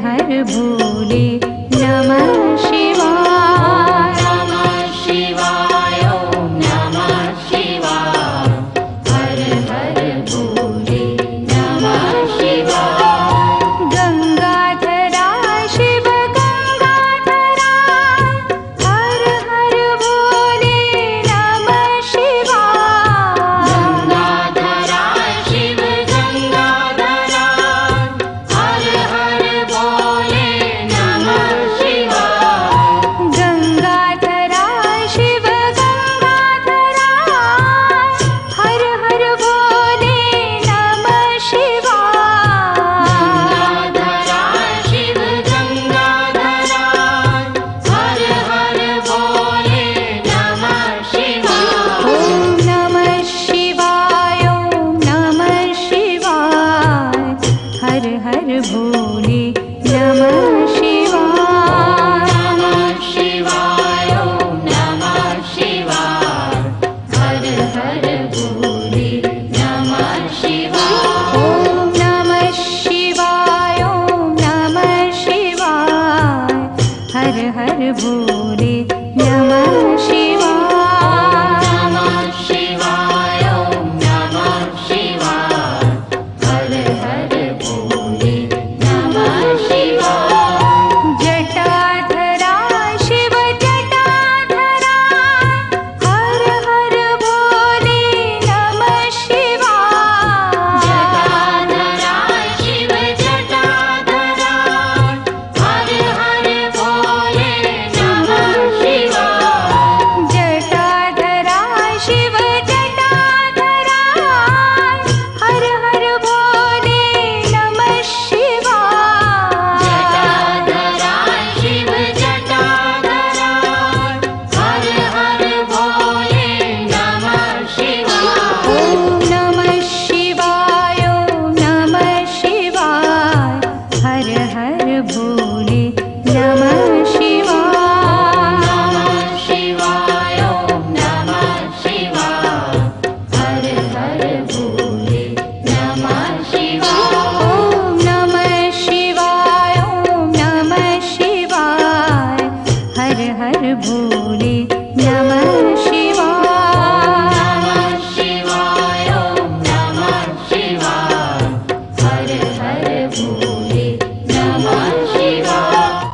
हर भोले नमः शिवाय। नमः शिवाय ओम नमः शिवाय। हर हर भोले नमः शिवाय। गंगाधरा शिव गंगाधरा हर हर भोले नमः शिवाय। गंगाधरा शिव गंगाधरा हर हर भोले नमः शिवाय। गंगाधरा शिव गंगाधरा हर हर भोले नमः शिवाय। गंगाधरा शिव गंगाधरा हर हर भोले नमः शिवाय। ओम नमः शिवाय ओम नमः शिवाय। हर हर भोले नमः शिवाय। नमः शिवाय ओम नमः शिवाय। हर हर भोले नमः शिवाय। ओम नमः शिवाय ओम नमः शिवाय। हर हर भोले